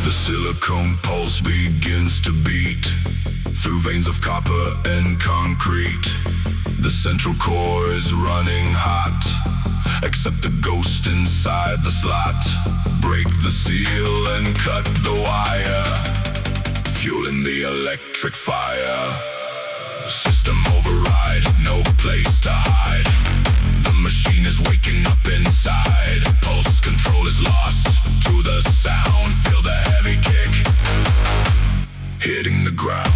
The silicone pulse begins to beat through veins of copper and concrete. The central core is running hot, except the ghost inside the slot. Break the seal and cut the wire, fueling the electric fire. System override, no place to hide. The machine is waking up inside. Pulse control is lost to the sound. Feel the heavy kick hitting the ground.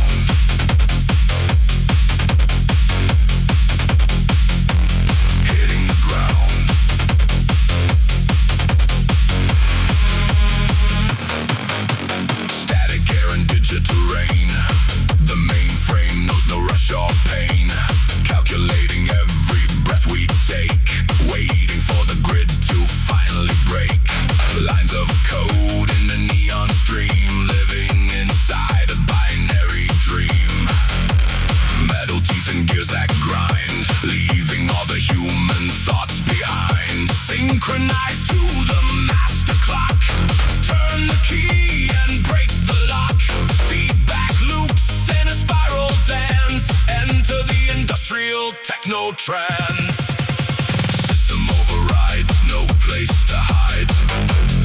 Hitting the ground. Static air and digital rain. The mainframe knows no rush or pain. Calculating every breath we take, waiting for the grid to finally break. Lines of code in the neon stream, living inside a binary dream. Metal teeth and gears that grind, leaving all the human thoughts behind. Synchronized to the master clock, turn the key and break the lock. Feedback loops in a spiral dance, enter the industrial techno trance. System override, no place to hide.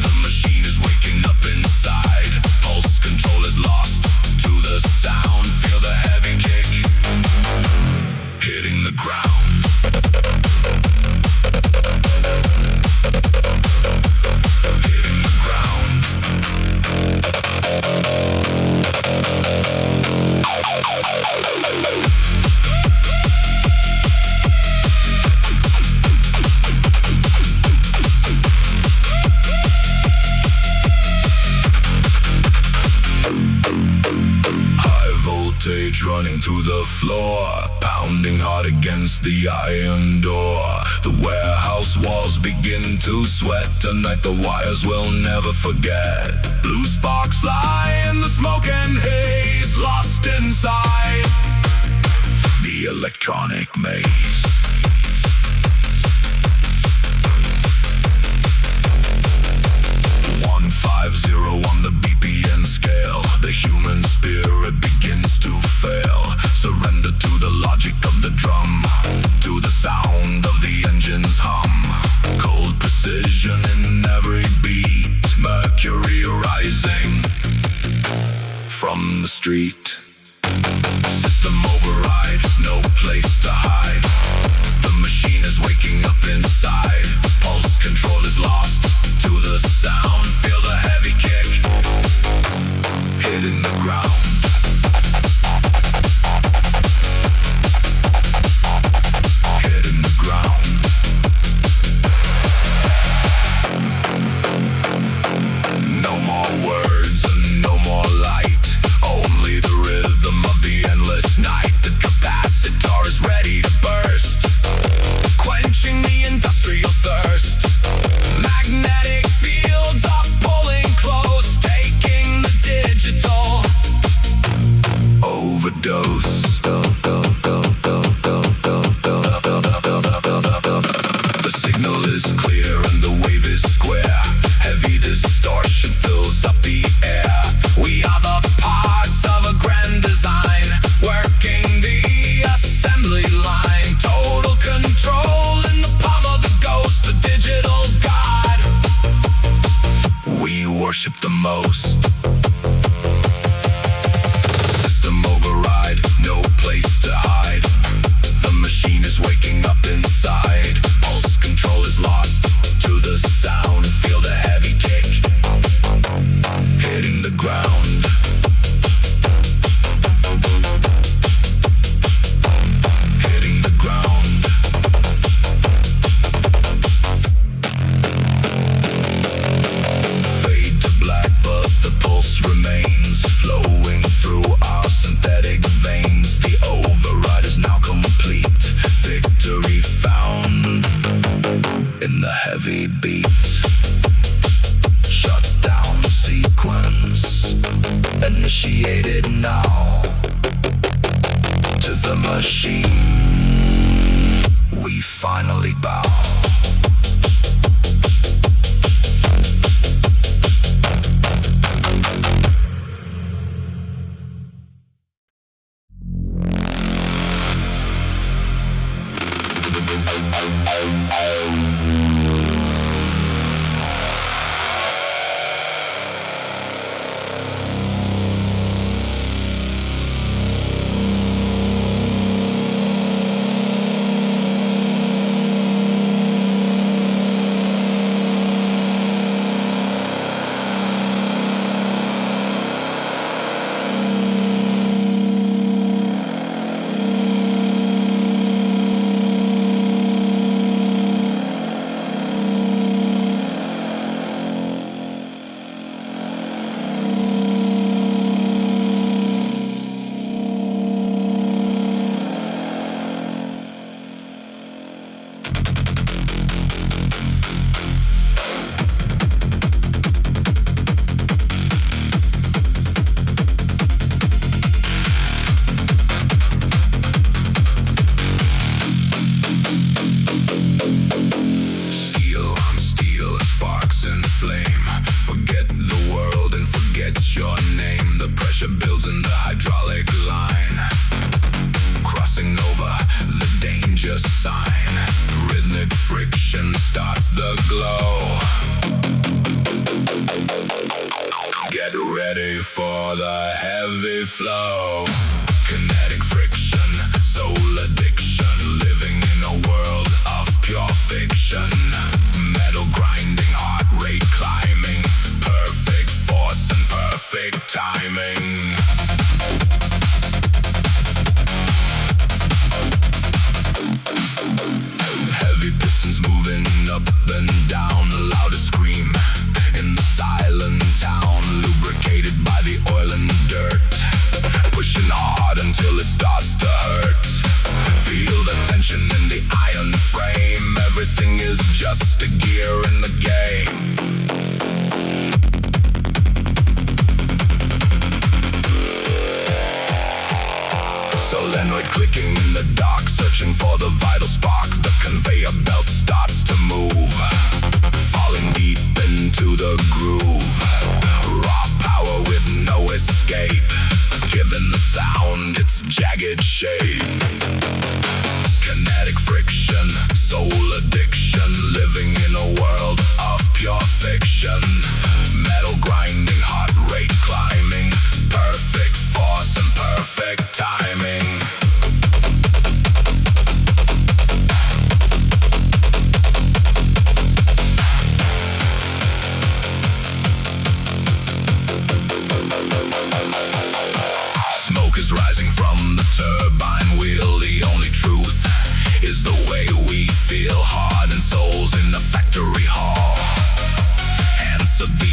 The machine is waking up inside. Pulse control is lost to the sound. Feel the heavy kick hitting the ground. Hitting the ground. Voltage running through the floor, pounding hard against the iron door. The warehouse walls begin to sweat. Tonight the wires will never forget. Blue sparks fly in the smoke and haze, lost inside the electronic maze. 150 on the BPM scale. The human spirit begins to fail. Surrender to the logic of the drum, to the sound of the engine's hum. Cold precision in every beat. Mercury rising from the street. System override, no place to hide. The machine is waking up inside. Pulse control is lost to the sound. Feel the heavy kick hitting the ground. Hitting the ground. No more words and no more light. Only the rhythm of the endless night. The capacitor is ready to burst, quenching the industrial thirst. Magnetic fields are pulling close, taking the digital overdose. The signal is clear and the wave is square. Heavy distortion fills up the air. We are the parts of a grand design, working the assembly line. Total control in the palm of the ghost, the digital god we worship the most. System override, no place to hide. The machine is waking up inside. Pulse control is lost to the sound. Feel the heavy kick hitting the ground. Hitting the ground. Fade to black, but the pulse remains, flowing through our synthetic veins. The override is now complete. Victory found in the heavy beat. Shutdown sequence initiated now. to the machine. We finally bow.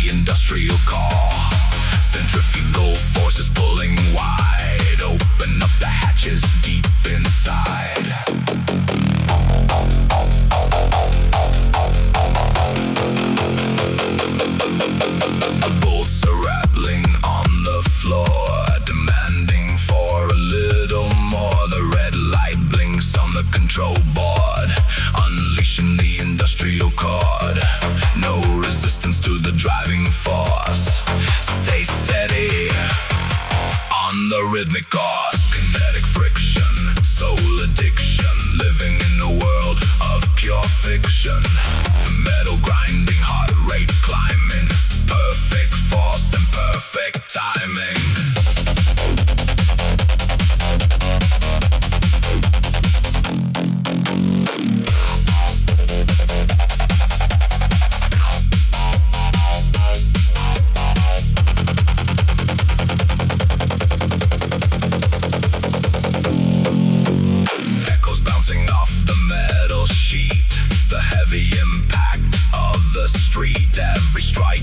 Industrial car, centrifugal forces pulling wide. Open up the hatches deep inside. Bolts are rattling on the floor, demanding for a little more. The red light blinks on the control board, unleashing the industrial cord. No resistance to the driving force. Stay steady on the rhythmic course. Kinetic friction, soul addiction, living in a world of pure fiction. Metal grinding, heart rate climbing, perfect force and perfect timing. Every strike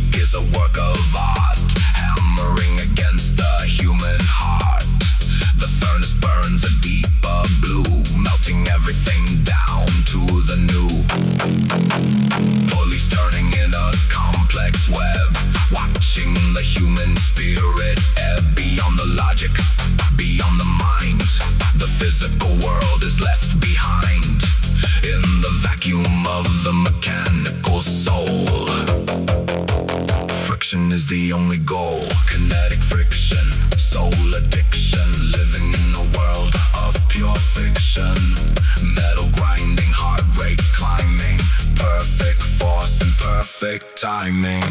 timing.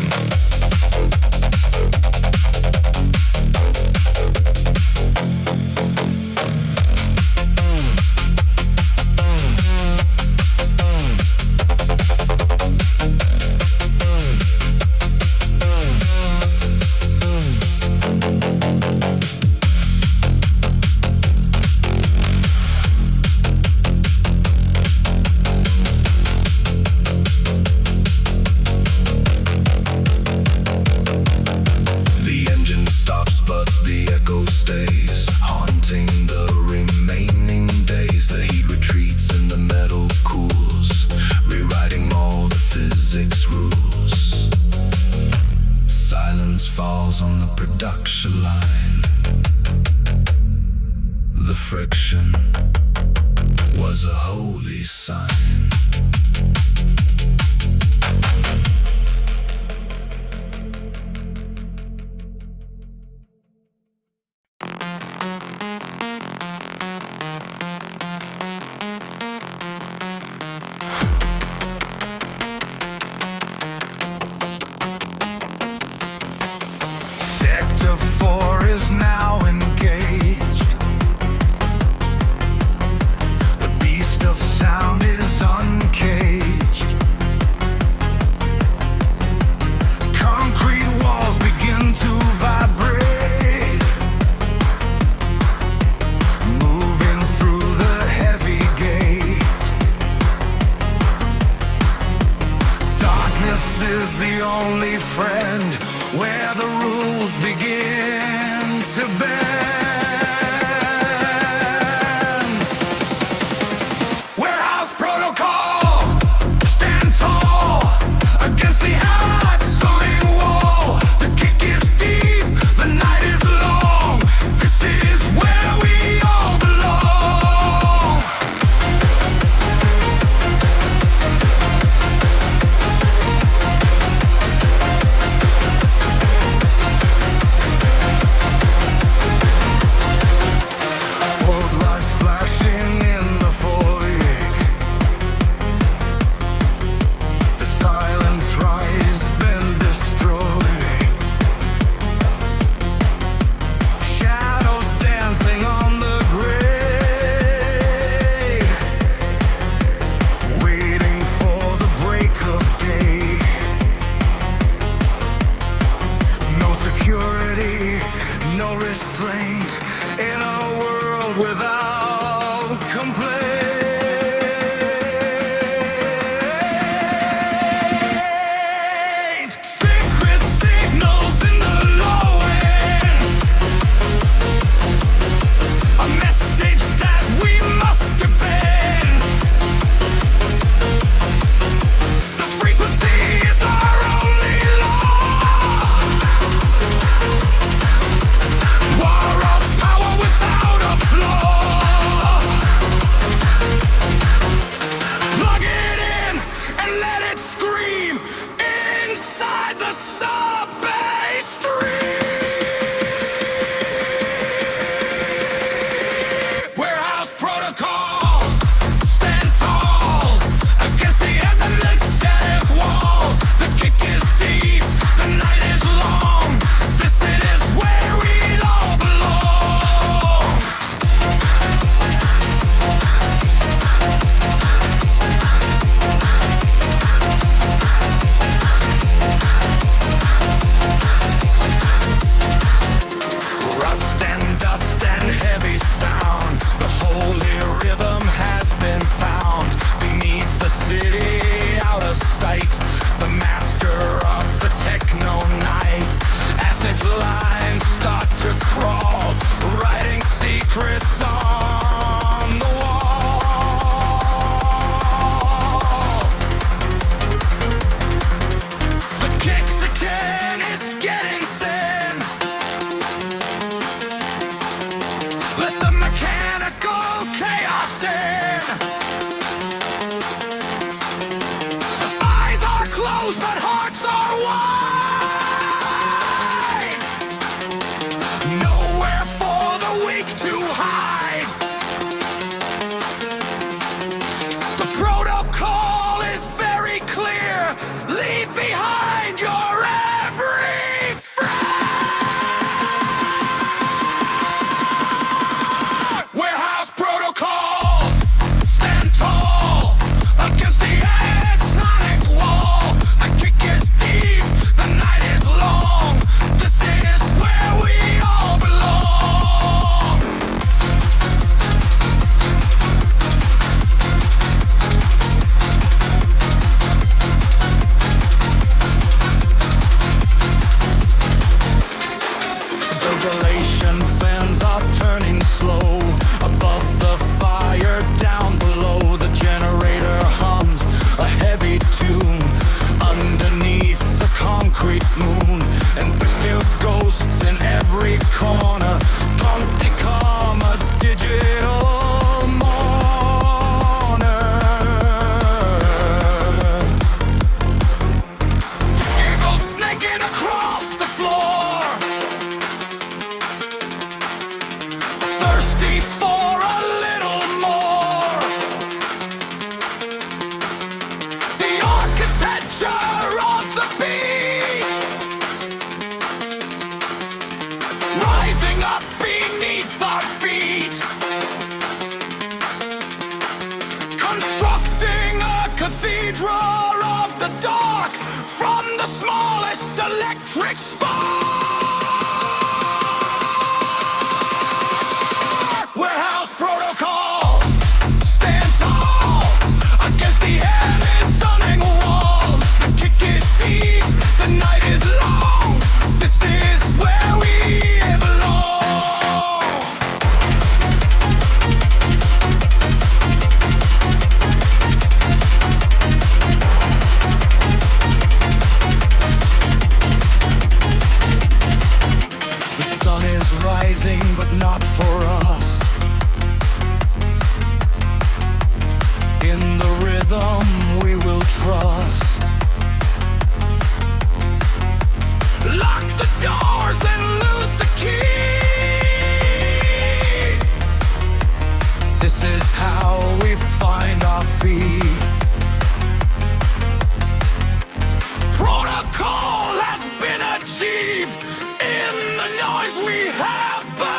Nowhere for the weak to hide. and fans are turning slow. Above the fire, down below, the generator hums a heavy tune. Underneath the concrete moon, and there's still ghosts in every corner. Don't become a digital mourner. Evil snaking across the floor, thirsty for a little more. The architecture of the beat, rising up beneath our feet, constructing a cathedral of the dark from the smallest electric spark. Warehouse protocol, stand tall against the heavy sunning wall. The kick is deep, the night is long. This is where we belong. The sun is rising, but not for us. In the rhythm we will trust. Lock the doors and lose the key. This is how we find our feet. Protocol has been achieved in the noise we have believed.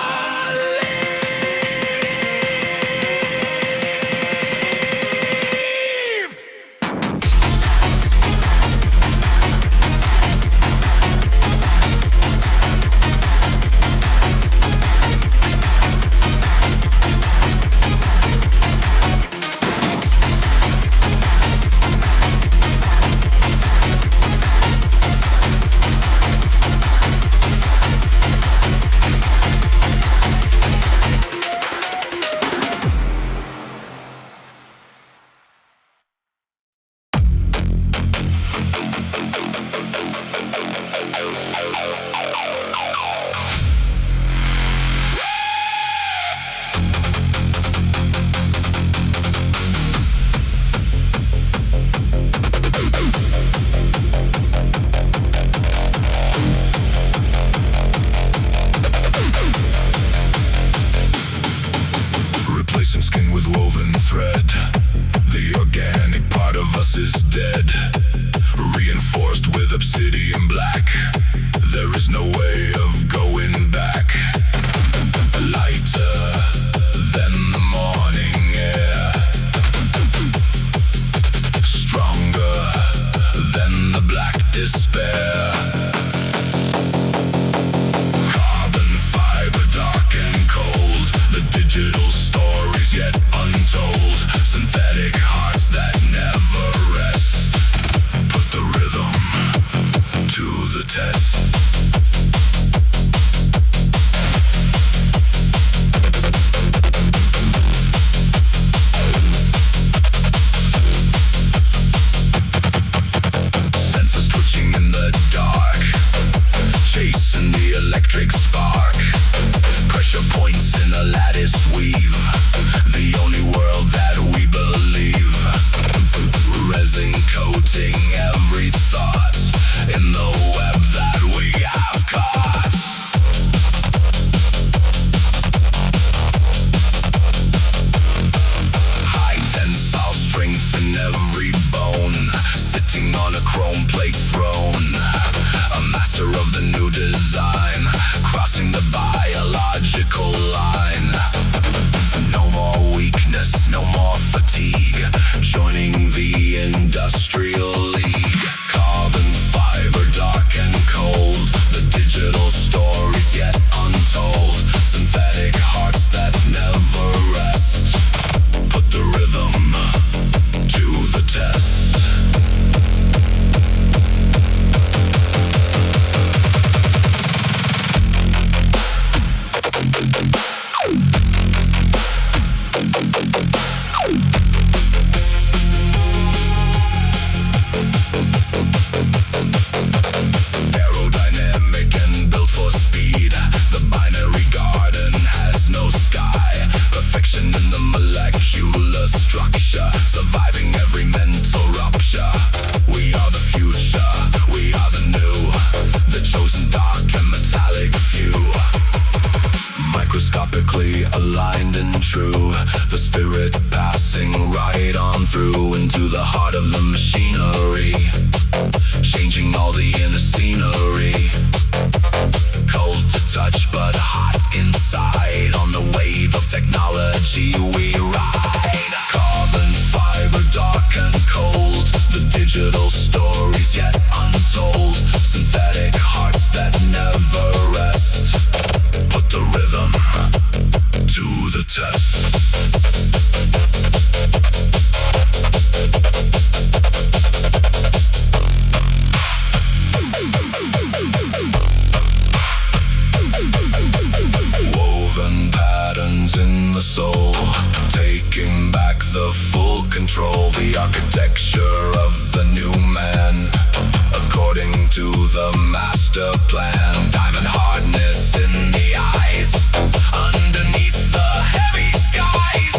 stereoscopically aligned and true. The spirit passing right on through into the heart of the machinery, changing all the inner scenery. Cold to touch but hot inside. On the wave of technology we ride. Carbon fiber, dark and cold. The digital stories yet untold. Synthetic hearts that never rest. Put the rhythm to the test. Woven patterns in the soul, taking back the full control. The architecture of the new man, according to the master plan. Diamond hardness in the eyes, underneath the heavy skies.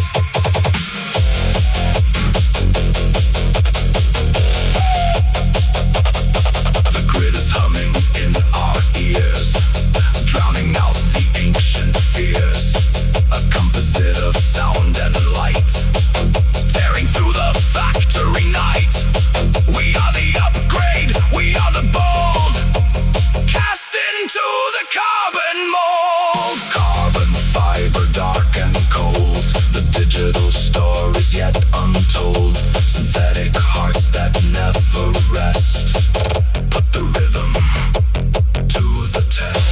The grid is humming in our ears, drowning out the ancient fears. A composite of sound and light, tearing through the factory night. We are the upgrade, we are the bold, cast into the carbon mold. Carbon fiber, dark and cold. The digital stories yet untold. Synthetic hearts that never rest. Put the rhythm to the test.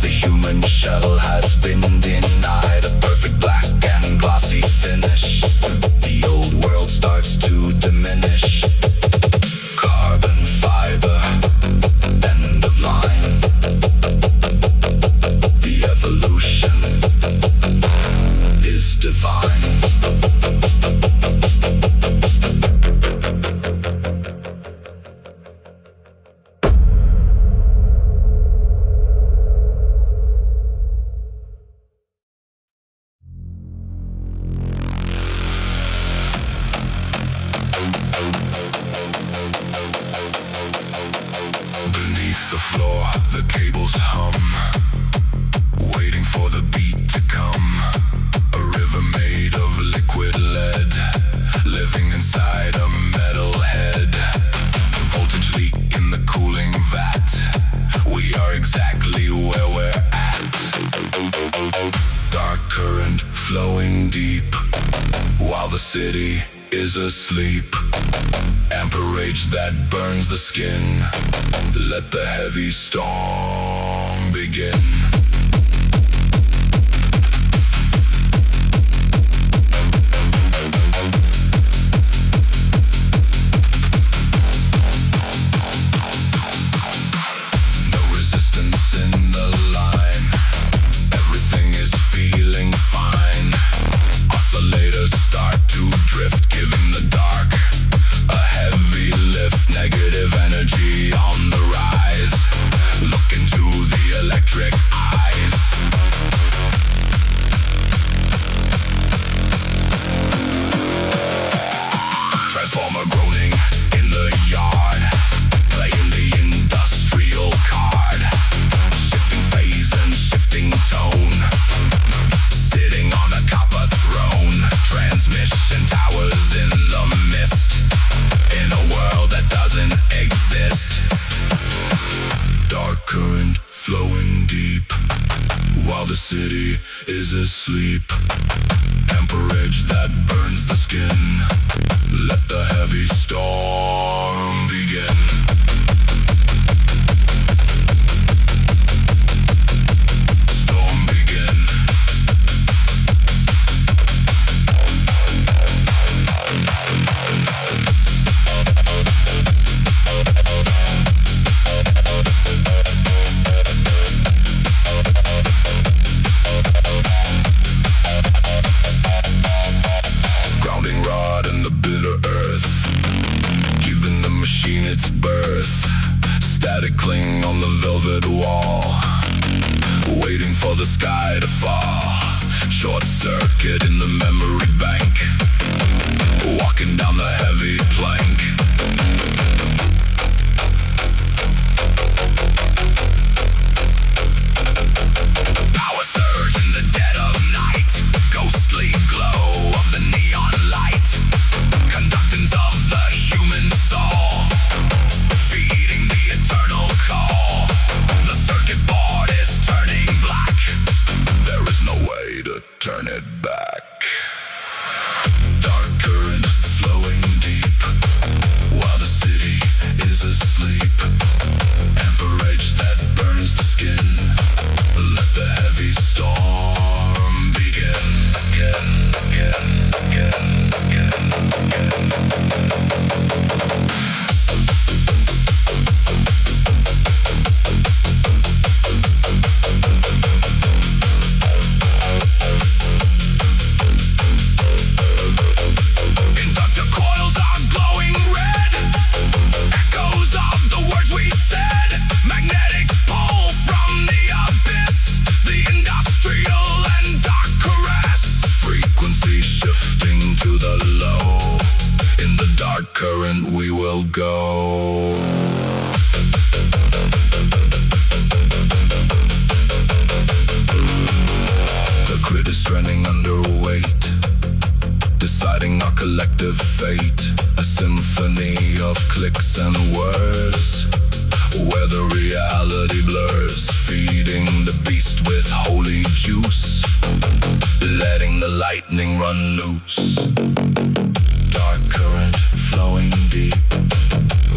The human shell has been denied a perfect black and glossy finish. The old world starts to diminish. Carbon fiber, end of line. The evolution is divine. Beneath the floor, the cables hum, waiting for the beat to come. A river made of liquid lead, living inside a metal head. Voltage leak in the cooling vat. We are exactly where we're at. Dark current flowing deep, while the city is asleep. Amperage that burns the skin. Let the heavy storm begin. No resistance in the line. Everything is feeling fine. Oscillators start to drift, giving the dark a heavy lift. Negative energy on the rise. Look into the electric eyes. Transformer groaning in the yard, playing the industrial card. Shifting phase and shifting tone, sitting on a copper throne. Transmission towers in the mist, in a world that doesn't exist. Dark current flowing deep, while the city is asleep. Amperage that burns the skin. Let the heavy storm begin. Storm begin. Grounding rod in the bitter earth, giving the machine its birth. inside afar. Short circuit in the memory bank. Walking down the heavy plank. Power surge in the dead of night. Ghostly glow of the neon light. Conductance of the human soul. Feeding the eternal call. The circuit board is turning black. There is no way to turn it back. Dark current flowing deep while the city is asleep. Amperage that burns the skin. Let the heavy storm begin. Inductor coils are glowing red. Echoes of the words we said. Magnetic pull from the abyss. The industrial and dark caress. Frequency shifting to the low. In the dark current we will go. The grid is trending underweight, deciding our collective fate. A symphony of clicks and words, where the reality blurs. Feeding the beast with holy juice, letting the lightning run loose. Dark current flowing deep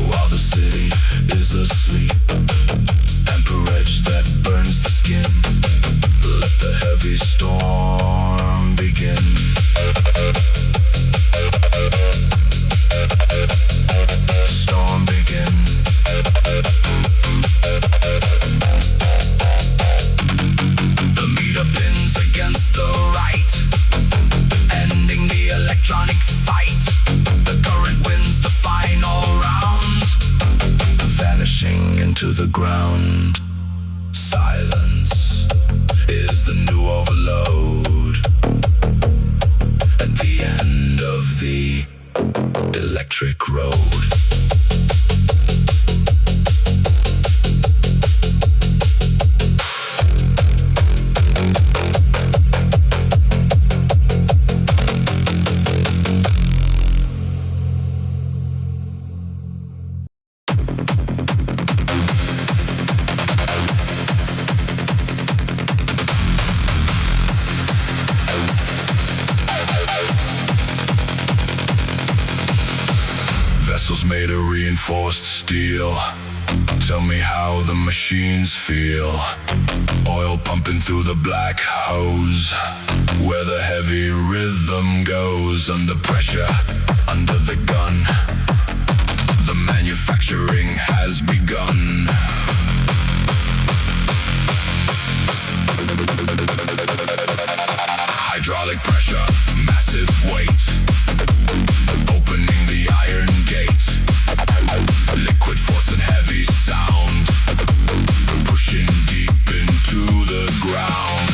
while the city is asleep. Amperage that burns the skin. Let the heavy storm begin. Storm begin. The meter pins against the right, ending the electronic fight. The current wins the final round, vanishing into the ground. Silence is the new overload at the end of the electric road. Vessels made of reinforced steel. Tell me how the machines feel. Oil pumping through the black hose, where the heavy rhythm goes. Under pressure, under the gun, the manufacturing has begun. Hydraulic pressure, massive weight, opening the iron gate. Liquid force and heavy sound, pushing deep into the ground.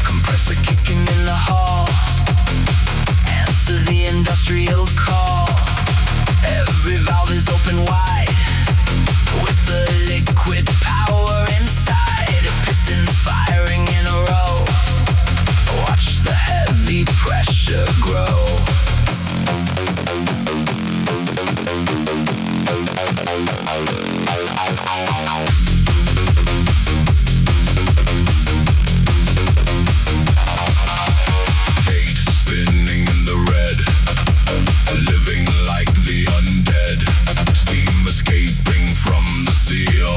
Compressor kicking in the hall, answer the industrial call. Every valve is open wide, with the liquid power inside. Pistons firing in a row, watch the heavy pressure grow. Fate spinning in the red, living like the undead. Steam escaping from the seal,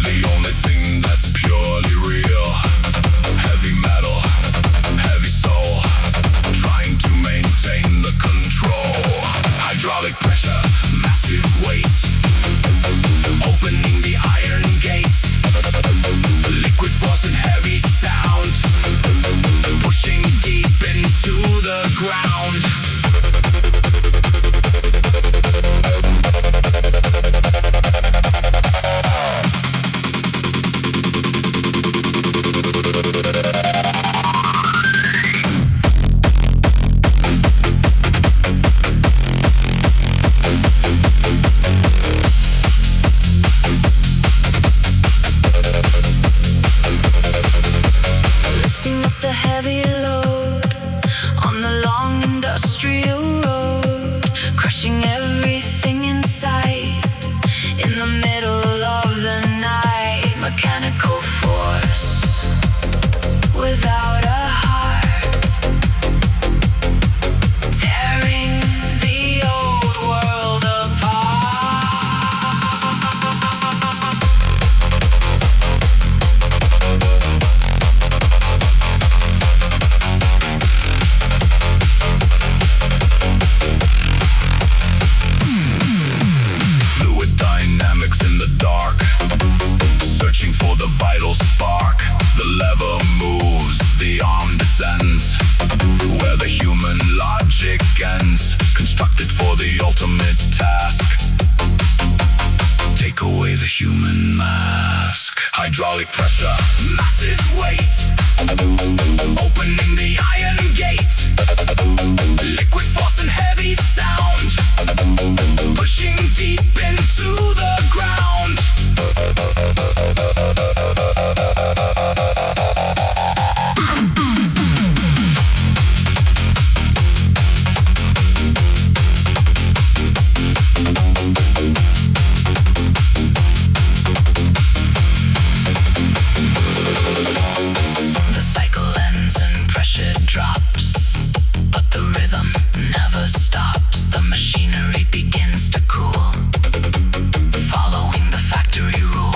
the only thing that's purely real. Heavy metal, heavy soul, trying to maintain the control. Hydraulic pressure, massive weight, opening the iron gates. middle of the night. Mechanical force without a heart, tearing the old world Fluid dynamics in the dark, searching for the vital spark. The lever moves, the arm descends, where the human logic ends. Constructed for the ultimate task, take away the human mask. Hydraulic pressure, massive weight, opening the iron gate. Liquid force and heavy sound, pushing deep into the ground. The cycle ends and pressure drops, but the rhythm never stops. The machinery begins to cool, following the factory rule.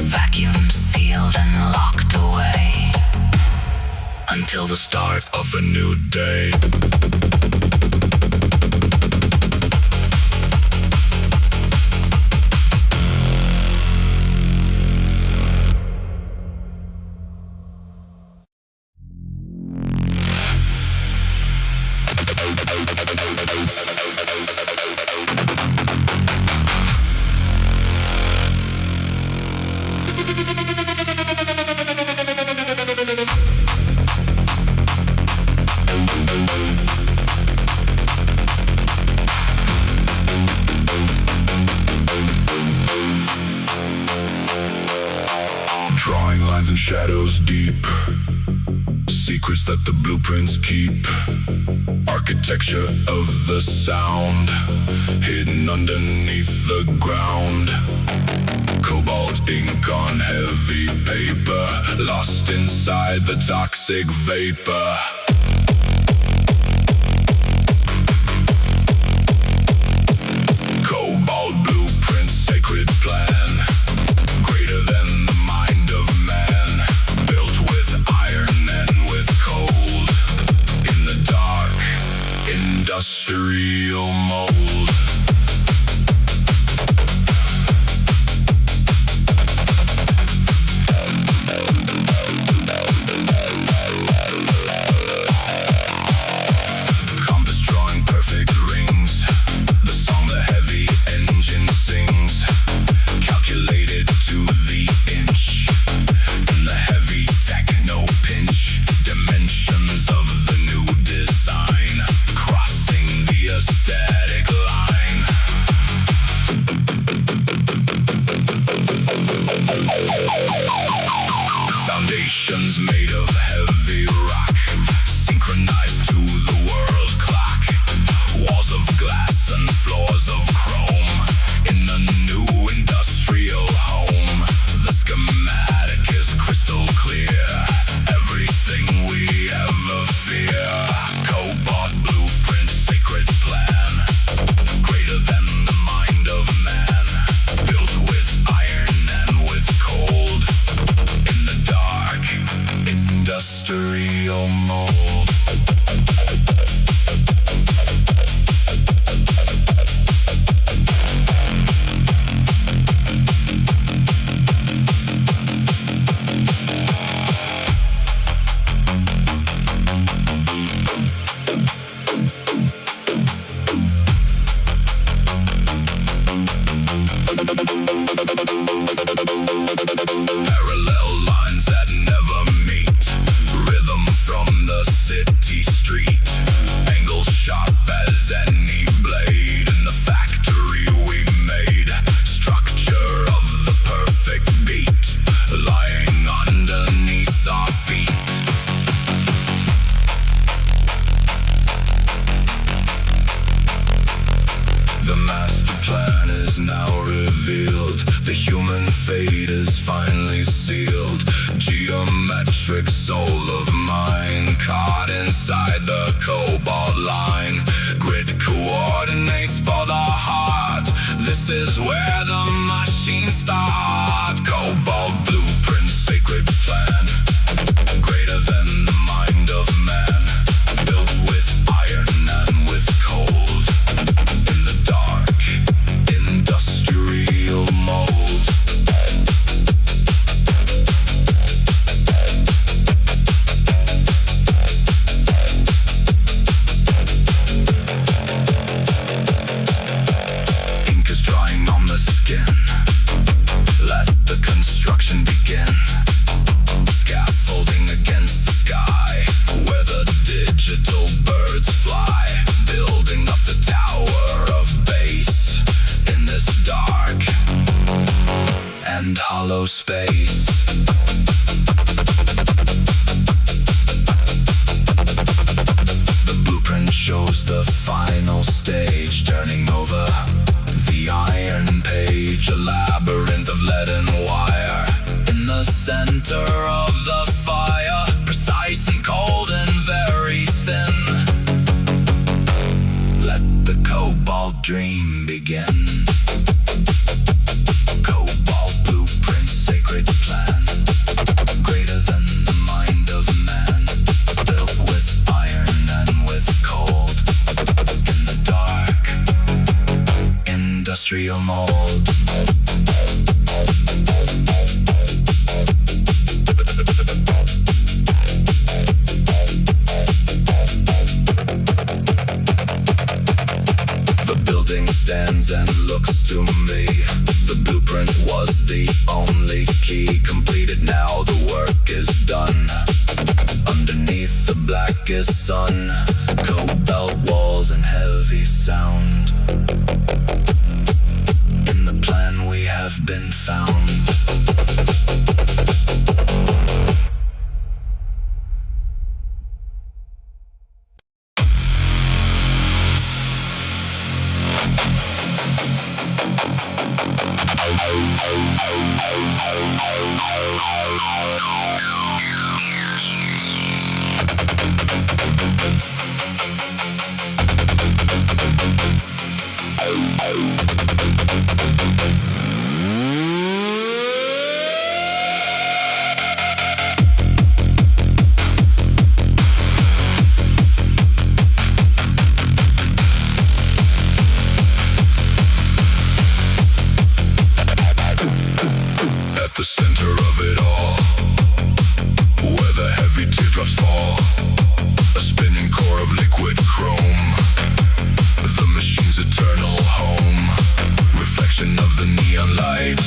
Vacuum sealed and locked away, until the start of a new day. Drawing lines and shadows deep, secrets that the blueprints keep. Architecture of the sound, hidden underneath the ground. Cobalt ink on heavy paper, lost inside the toxic vapor. Cobalt blueprint, sacred plan, greater than the mind of man. Built with iron and with cold, in the dark, industrial mold. Compass drawing perfect rings, the song the heavy engine sings, calculated to the inch, in the heavy techno pinch. Dimensions of the new design, crossing the aesthetic line. Foundations made of heavy rock, synchronized to the world clock. Walls of glass and floors of chrome, in a new industrial home. The schematic is crystal clear, everything we ever fear. Cobalt blueprint, sacred plan, greater than the mind of man. Built with iron and with cold, in the dark, industrial mold. Parallel lines that never meet, rhythm from the city street. Angles sharp as any blade, in the factory we made. Structure of the perfect beat, lying underneath our feet. The master plan is now revealed. revealed. The human fate is finally sealed. Geometric soul of mine, caught inside the cobalt line. Grid coordinates for the heart. This is where the machines start. Cobalt blueprint, sacred plan, greater than the mind of man. Built with iron and with cold. In the dark, industrial mold. Ink is drying on the skin. Let the construction begin. Scaffolding against the sky, where the digital birds fly. Building up the tower of base in this dark and hollow space. The blueprint shows the final stage, turning over the iron page. A labyrinth of lead and wire in the center of the fire, precise and cold and very thin. Let the cobalt dream begin. Cobalt blueprint, sacred plan, greater than the mind of man. Built with iron and with cold. In the dark, industrial mold. Stands and looks to me. The blueprint was the only key. Completed now, the work is done. Underneath the blackest sun, cobalt walls and heavy sound. In the plan we have been found. The center of it all, where the heavy teardrops fall, a spinning core of liquid chrome, the machine's eternal home, reflection of the neon light,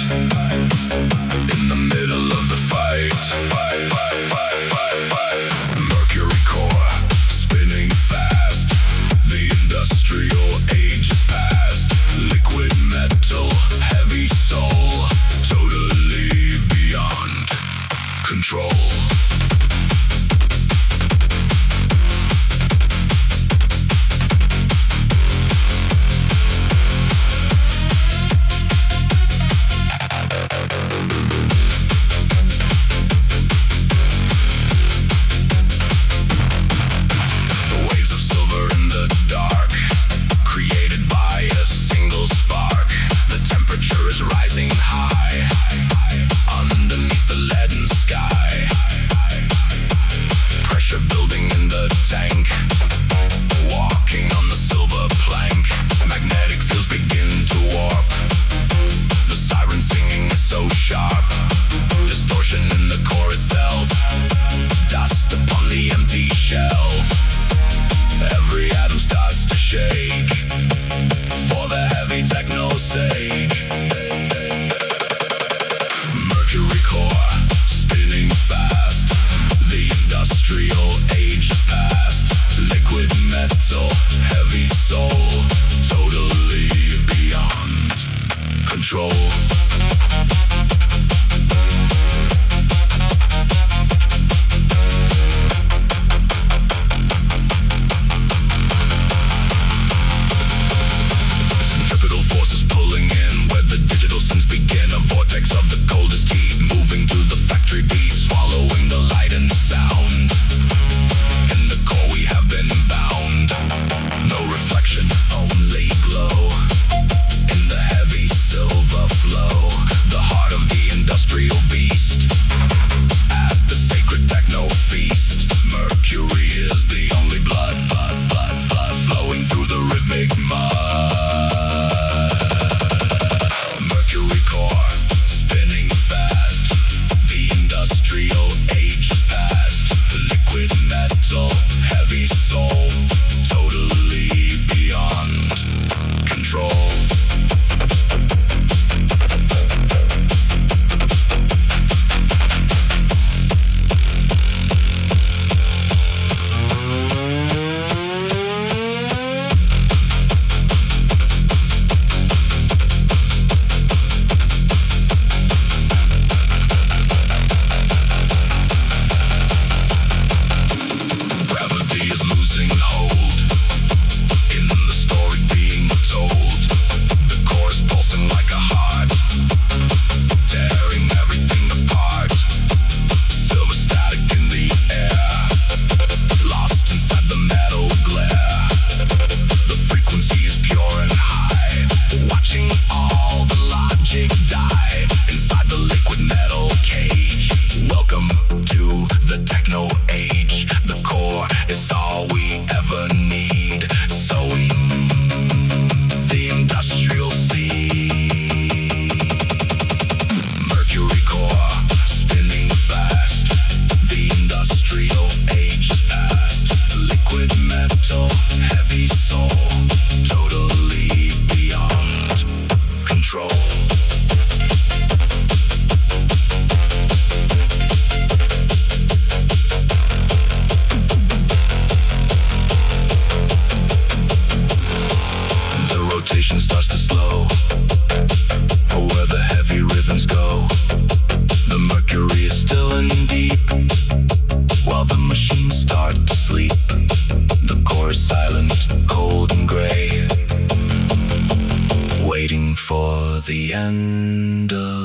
in the middle of the fight. Mercury core, spinning fast, the industrial age is past. Liquid metal, heavy soul, totally beyond control. Waves of silver in the dark, created by a single spark. The temperature is rising high, underneath the leaden sky. Pressure building in the tank, walking on the silver plank. Magnetic fields begin to warp, the siren singing is so sharp. Distortion in the core itself, dust upon the empty shelf. Every atom starts to shake, for the heavy techno's sake. Mercury core, spinning fast, the industrial age is past. Liquid metal, heavy soul, totally beyond control. Centripetal forces pulling in, where the digital magic die inside the liquid metal cage. Welcome to the techno age. The core is all we ever need. Sowing the industrial seed. Mercury core spinning fast. The industrial age is past. Liquid metal, heavy soul, totally beyond control. The rotation starts to slow, where the heavy rhythms go. The mercury is still in deep, while the machines start to sleep. The core is silent, cold and gray, waiting for the end of